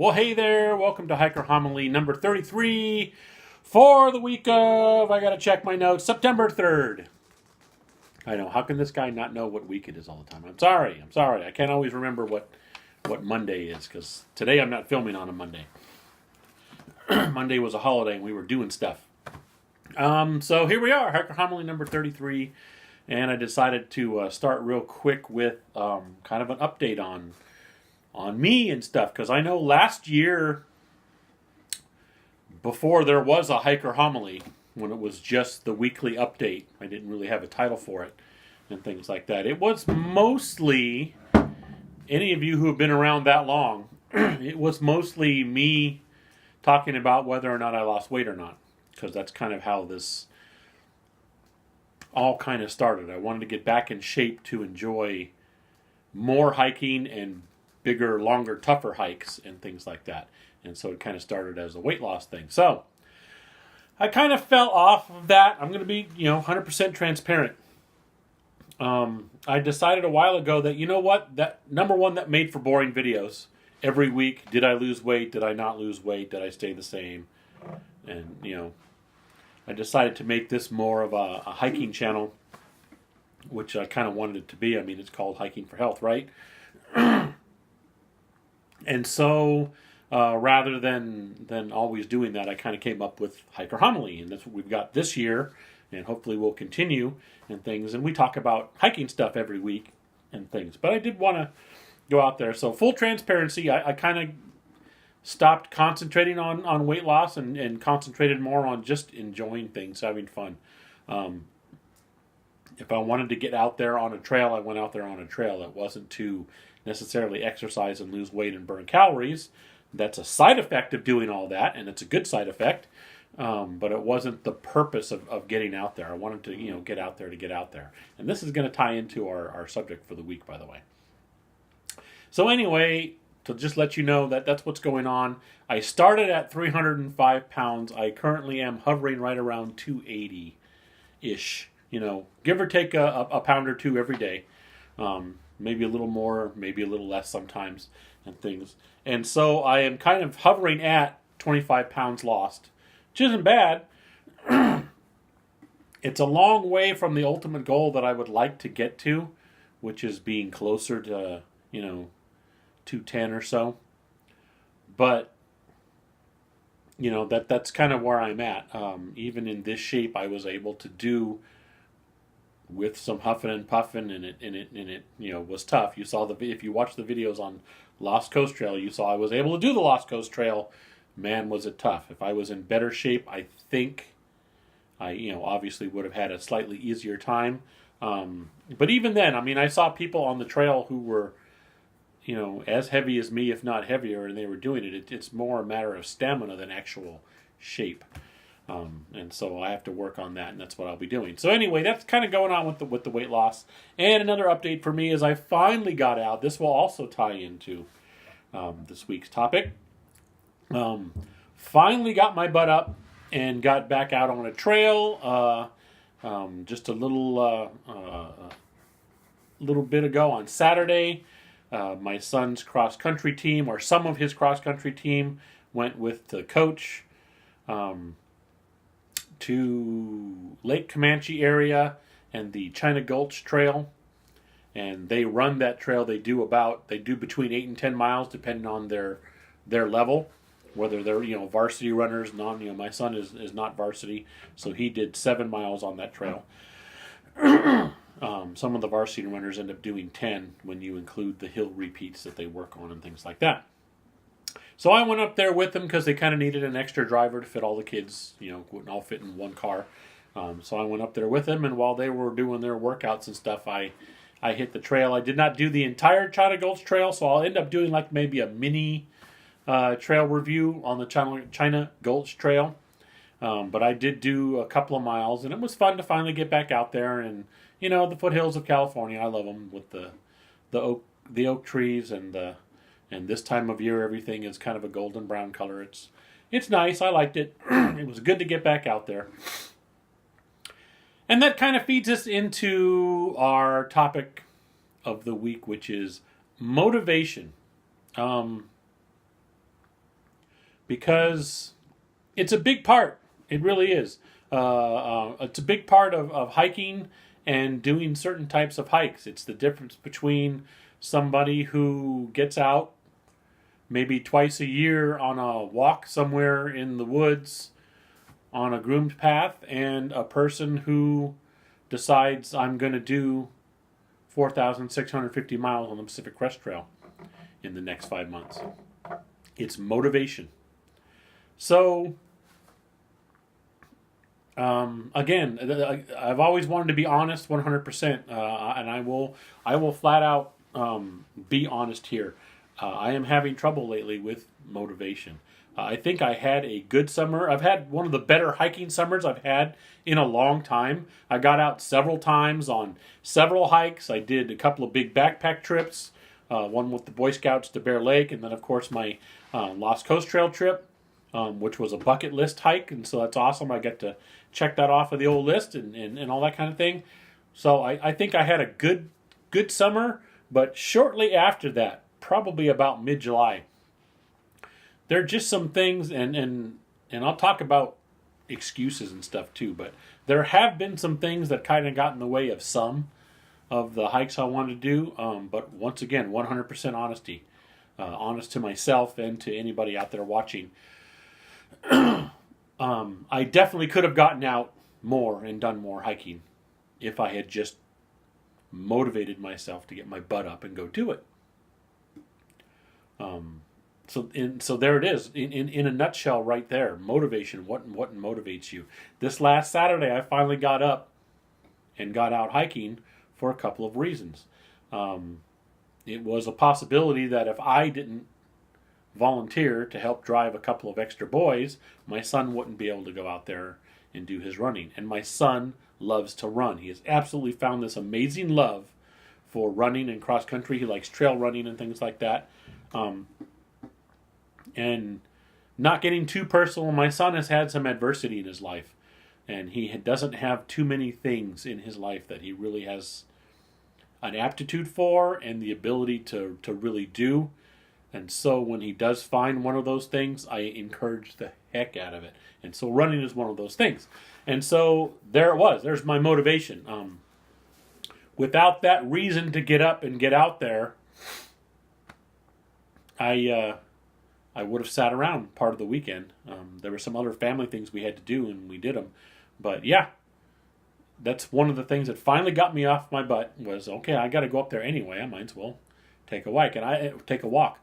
Well, hey there. Welcome to Hiker Homily number 33 for the week of, I gotta check my notes, September 3rd. I know, how can this guy not know what week it is all the time? I'm sorry. I can't always remember what Monday is because today I'm not filming on a Monday. Monday was a holiday and we were doing stuff. So here we are, Hiker Homily number 33. And I decided to start real quick with kind of an update on me and stuff, because I know last year, before there was a Hiker Homily, when it was just the weekly update, I didn't really have a title for it and things like that. It was mostly, any of you who have been around that long, it was mostly me talking about whether or not I lost weight or not, because that's kind of how this all kind of started. I wanted to get back in shape to enjoy more hiking and bigger, longer, tougher hikes and things like that. And so it kind of started as a weight loss thing. So I kind of fell off of that. I'm going to be, 100% transparent. I decided a while ago that, you know what, that number one, that made for boring videos. Every week, did I lose weight? Did I not lose weight? Did I stay the same? And, I decided to make this more of a hiking channel, which I kind of wanted it to be. I mean, it's called Hiking for Health, right? And so, rather than always doing that, I kind of came up with Hiker Homily, and that's what we've got this year, and hopefully we'll continue and things. And we talk about hiking stuff every week and things. But I did want to go out there. So full transparency, I kind of stopped concentrating on weight loss and concentrated more on just enjoying things, having fun. If I wanted to get out there on a trail, I went out there on a trail. It wasn't to necessarily exercise and lose weight and burn calories. That's a side effect of doing all that, and it's a good side effect. But it wasn't the purpose of getting out there. I wanted to, get out there to get out there. And this is going to tie into our subject for the week, by the way. So anyway, to just let you know that that's what's going on. I started at 305 pounds. I currently am hovering right around 280-ish. Give or take a pound or two every day. Maybe a little more, maybe a little less sometimes and things. And so I am kind of hovering at 25 pounds lost, which isn't bad. It's a long way from the ultimate goal that I would like to get to, which is being closer to, 210 or so. But, that's kind of where I'm at. Even in this shape, I was able to do with some huffing and puffing, and it was tough. You saw if you watched the videos on Lost Coast Trail, you saw I was able to do the Lost Coast Trail. Man, was it tough. If I was in better shape, I think I obviously would have had a slightly easier time. But even then, I saw people on the trail who were as heavy as me, if not heavier, and they were doing it. It's more a matter of stamina than actual shape. And so I have to work on that, and that's what I'll be doing. So anyway, that's kind of going on with the weight loss. And another update for me is I finally got out. This will also tie into this week's topic. Finally got my butt up and got back out on a trail just a little bit ago on Saturday. My son's cross-country team, or some of his cross-country team, went with the coach to Lake Comanche area and the China Gulch Trail, and they run that trail. They do between 8 and 10 miles depending on their level, whether they're varsity runners. My son is not varsity, so he did 7 miles on that trail. Some of the varsity runners end up doing 10 when you include the hill repeats that they work on and things like that. So I went up there with them because they kind of needed an extra driver to fit all the kids. Wouldn't all fit in one car. So I went up there with them, and while they were doing their workouts and stuff, I hit the trail. I did not do the entire China Gulch Trail, so I'll end up doing like maybe a mini trail review on the China Gulch Trail. But I did do a couple of miles, and it was fun to finally get back out there. And the foothills of California, I love them with the oak trees and this time of year, everything is kind of a golden brown color. It's nice. I liked it. It was good to get back out there. And that kind of feeds us into our topic of the week, which is motivation. because it's a big part. It really is. It's a big part of hiking and doing certain types of hikes. It's the difference between somebody who gets out maybe twice a year on a walk somewhere in the woods on a groomed path and a person who decides I'm going to do 4,650 miles on the Pacific Crest Trail in the next 5 months. It's motivation. So, again, I've always wanted to be honest 100%, and I will flat out be honest here. I am having trouble lately with motivation. I think I had a good summer. I've had one of the better hiking summers I've had in a long time. I got out several times on several hikes. I did a couple of big backpack trips, one with the Boy Scouts to Bear Lake, and then, of course, my Lost Coast Trail trip, which was a bucket list hike, and so that's awesome. I get to check that off of the old list and all that kind of thing. So I think I had a good summer, but shortly after that, probably about mid-July, there are just some things, and I'll talk about excuses and stuff too, but there have been some things that kind of got in the way of some of the hikes I wanted to do. But once again, 100% honesty. Honest to myself and to anybody out there watching. I definitely could have gotten out more and done more hiking if I had just motivated myself to get my butt up and go do it. So there it is in a nutshell right there. Motivation. What motivates you? This last Saturday, I finally got up and got out hiking for a couple of reasons. It was a possibility that if I didn't volunteer to help drive a couple of extra boys, my son wouldn't be able to go out there and do his running. And my son loves to run. He has absolutely found this amazing love for running and cross country. He likes trail running and things like that. And not getting too personal, my son has had some adversity in his life. And he doesn't have too many things in his life that he really has an aptitude for and the ability to really do. And so when he does find one of those things, I encourage the heck out of it. And so running is one of those things. And so there it was. There's my motivation. Without that reason to get up and get out there, I would have sat around part of the weekend. There were some other family things we had to do, and we did them. But yeah, that's one of the things that finally got me off my butt was, okay, I got to go up there anyway. I might as well take a walk.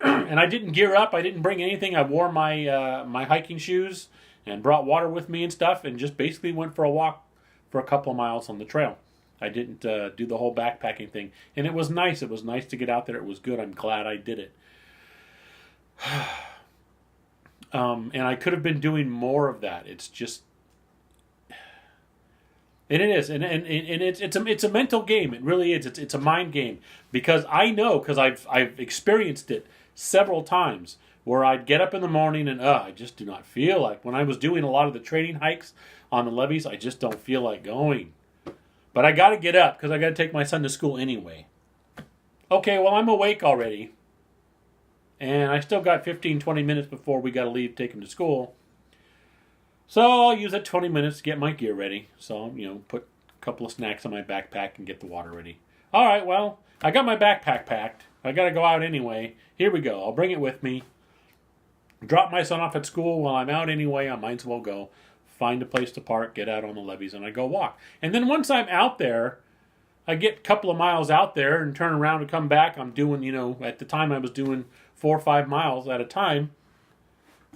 And I didn't gear up. I didn't bring anything. I wore my my hiking shoes and brought water with me and stuff, and just basically went for a walk for a couple of miles on the trail. I didn't do the whole backpacking thing, and it was nice. It was nice to get out there. It was good. I'm glad I did it. And I could have been doing more of that. It's just, and it is, and it's a mental game. It really is. It's a mind game, because I know, because I've experienced it several times where I'd get up in the morning and I just do not feel like, when I was doing a lot of the training hikes on the levees, I just don't feel like going. But I got to get up because I got to take my son to school anyway. Okay, well, I'm awake already. And I still got 15, 20 minutes before we got to leave, take him to school. So I'll use that 20 minutes to get my gear ready. So, put a couple of snacks in my backpack and get the water ready. All right, well, I got my backpack packed. I got to go out anyway. Here we go. I'll bring it with me. Drop my son off at school while I'm out anyway. I might as well go find a place to park, get out on the levees, and I go walk. And then once I'm out there, I get a couple of miles out there and turn around and come back. I'm doing, at the time I was doing 4 or 5 miles at a time.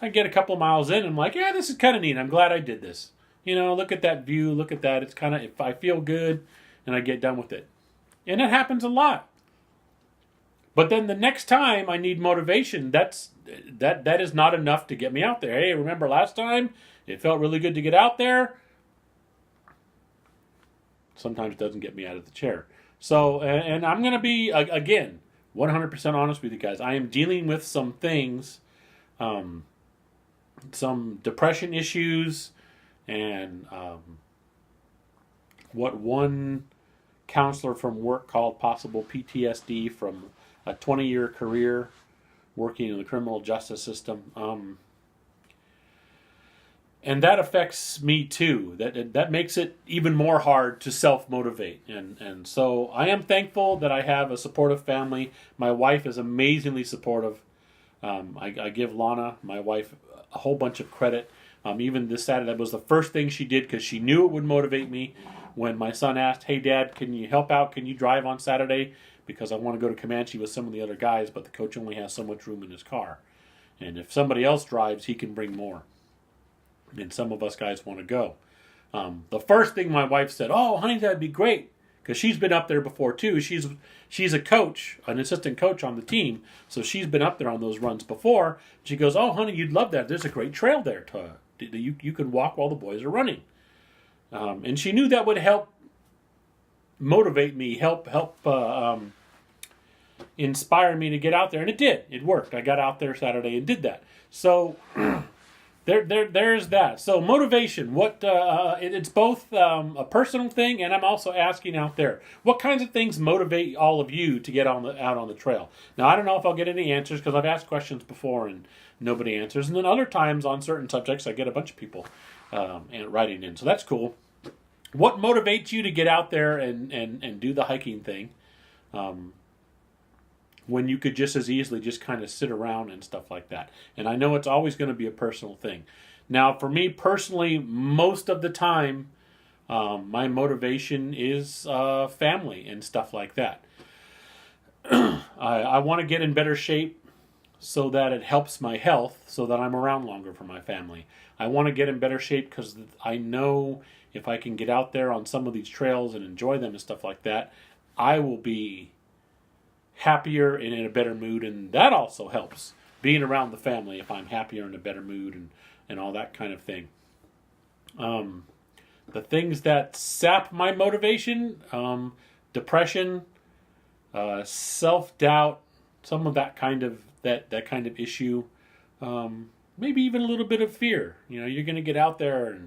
I get a couple of miles in and I'm like, yeah, this is kind of neat. I'm glad I did this. Look at that view. Look at that. It's kind of, if I feel good, and I get done with it. And it happens a lot. But then the next time I need motivation, that is not enough to get me out there. Hey, remember last time? It felt really good to get out there. Sometimes it doesn't get me out of the chair. So, and I'm going to be, again, 100% honest with you guys. I am dealing with some things, some depression issues, and what one counselor from work called possible PTSD from a 20-year career working in the criminal justice system. and that affects me too. That makes it even more hard to self motivate, and so I am thankful that I have a supportive family. My wife is amazingly supportive. I give Lana, my wife, a whole bunch of credit. Even this Saturday, that was the first thing she did because she knew it would motivate me. When my son asked, "Hey, Dad, can you help out? Can you drive on Saturday? Because I want to go to Comanche with some of the other guys, but the coach only has so much room in his car. And if somebody else drives, he can bring more. And some of us guys want to go." The first thing my wife said, "Oh, honey, that'd be great." Because she's been up there before too. She's a coach, an assistant coach on the team, so she's been up there on those runs before. She goes, "Oh, honey, you'd love that. There's a great trail there. You can walk while the boys are running." And she knew that would help motivate me, help inspire me to get out there, and it did. It worked. I got out there Saturday and did that. So there's that. So motivation. It's both a personal thing, and I'm also asking out there, what kinds of things motivate all of you to get out on the trail? Now, I don't know if I'll get any answers because I've asked questions before and nobody answers, and then other times on certain subjects I get a bunch of people writing in, so that's cool. What motivates you to get out there and do the hiking thing? When you could just as easily just kind of sit around and stuff like that. And I know it's always going to be a personal thing. Now, for me personally, most of the time, my motivation is family and stuff like that. I want to get in better shape so that it helps my health, so that I'm around longer for my family. I want to get in better shape because I know if I can get out there on some of these trails and enjoy them and stuff like that, I will be happier and in a better mood, and that also helps being around the family if I'm happier and in a better mood and all that kind of thing. The things that sap my motivation, depression, self-doubt, some of that kind of issue, maybe even a little bit of fear. You're going to get out there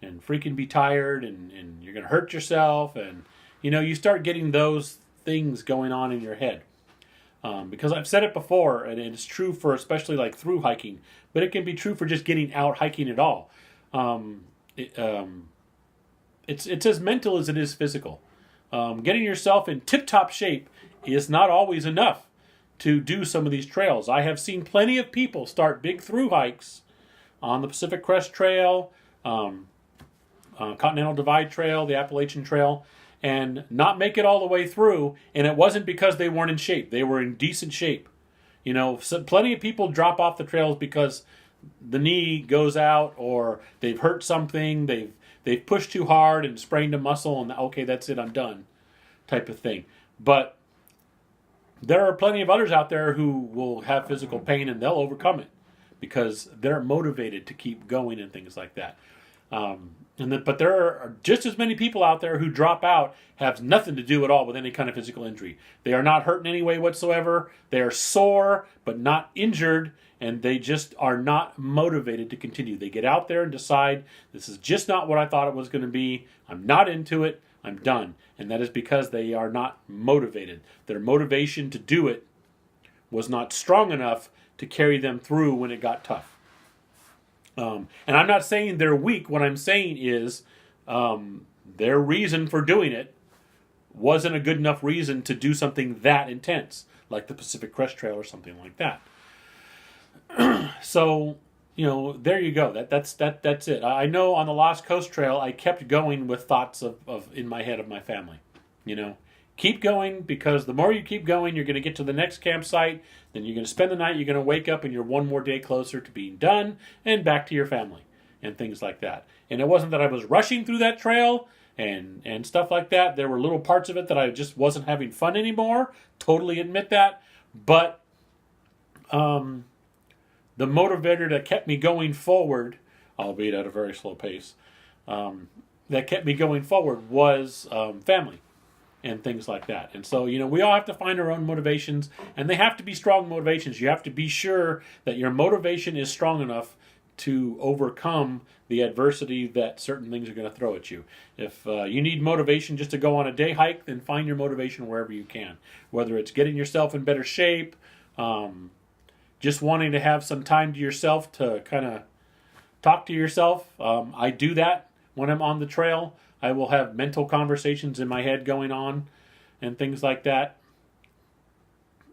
and freaking be tired and you're going to hurt yourself, and you start getting those things going on in your head. Because I've said it before, and it's true for especially like through hiking, but it can be true for just getting out hiking at all. It's as mental as it is physical. Getting yourself in tip-top shape is not always enough to do some of these trails. I have seen plenty of people start big through hikes on the Pacific Crest Trail, Continental Divide Trail, the Appalachian Trail, and not make it all the way through, and it wasn't because they weren't in shape. They were in decent shape. Plenty of people drop off the trails because the knee goes out, or they've hurt something, they've pushed too hard and sprained a muscle, and okay, that's it, I'm done, type of thing. But there are plenty of others out there who will have physical pain and they'll overcome it because they're motivated to keep going and things like that. But there are just as many people out there who drop out have nothing to do at all with any kind of physical injury. They are not hurt in any way whatsoever. They are sore but not injured, and they just are not motivated to continue. They get out there and decide, this is just not what I thought it was going to be. I'm not into it. I'm done. And that is because they are not motivated. Their motivation to do it was not strong enough to carry them through when it got tough. And I'm not saying they're weak. What I'm saying is their reason for doing it wasn't a good enough reason to do something that intense, like the Pacific Crest Trail or something like that. So, there you go. That's it. I know on the Lost Coast Trail, I kept going with thoughts of in my head of my family. Keep going, because the more you keep going, you're going to get to the next campsite. Then you're going to spend the night. You're going to wake up, and you're one more day closer to being done and back to your family and things like that. And it wasn't that I was rushing through that trail and stuff like that. There were little parts of it that I just wasn't having fun anymore. Totally admit that. But the motivator that kept me going forward, albeit at a very slow pace, that kept me going forward was family and things like that. And so, we all have to find our own motivations, and they have to be strong motivations. You have to be sure that your motivation is strong enough to overcome the adversity that certain things are going to throw at you. If you need motivation just to go on a day hike, then find your motivation wherever you can. Whether it's getting yourself in better shape, just wanting to have some time to yourself to kind of talk to yourself. I do that when I'm on the trail. I will have mental conversations in my head going on and things like that.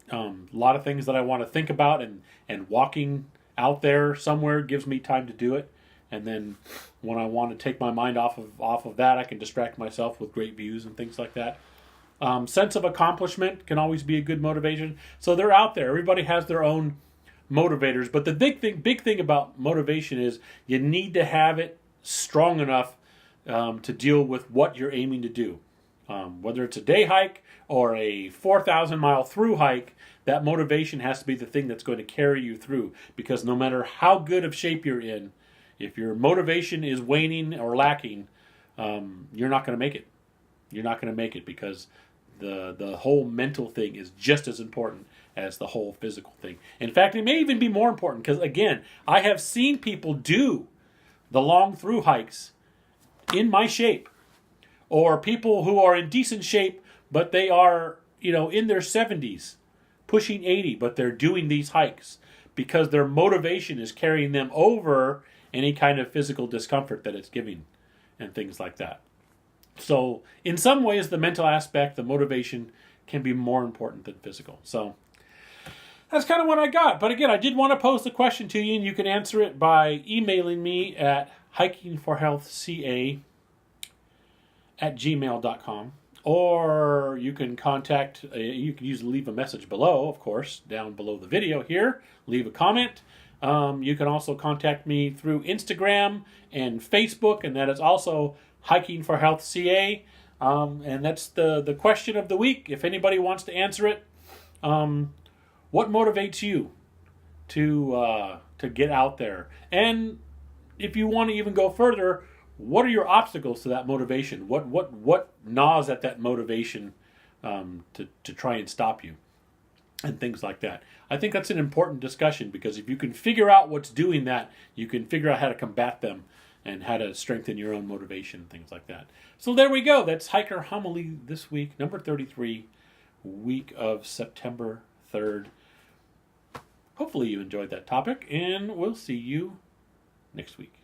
A lot of things that I want to think about, and walking out there somewhere gives me time to do it. And then when I want to take my mind off of that, I can distract myself with great views and things like that. Sense of accomplishment can always be a good motivation. So they're out there. Everybody has their own motivators, but the big thing about motivation is you need to have it strong enough to deal with what you're aiming to do. Whether it's a day hike or a 4,000 mile through hike, that motivation has to be the thing that's going to carry you through. Because no matter how good of shape you're in, if your motivation is waning or lacking, you're not going to make it. You're not going to make it, because the whole mental thing is just as important as the whole physical thing. In fact, it may even be more important, because again, I have seen people do the long through hikes in my shape, or people who are in decent shape, but they are, in their 70s, pushing 80, but they're doing these hikes because their motivation is carrying them over any kind of physical discomfort that it's giving and things like that. So in some ways, the mental aspect, the motivation, can be more important than physical. So that's kind of what I got. But again, I did want to pose the question to you, and you can answer it by emailing me at hikingforhealthca@gmail.com. Or you can leave a message below, of course, down below the video here. Leave a comment. You can also contact me through Instagram and Facebook, and that is also Hiking for Health CA. And that's the question of the week. If anybody wants to answer it, what motivates you to get out there? And if you want to even go further, what are your obstacles to that motivation? What gnaws at that motivation to try and stop you? And things like that. I think that's an important discussion, because if you can figure out what's doing that, you can figure out how to combat them and how to strengthen your own motivation and things like that. So there we go. That's Hiker Homily this week, number 33, week of September 3rd. Hopefully you enjoyed that topic, and we'll see you next week.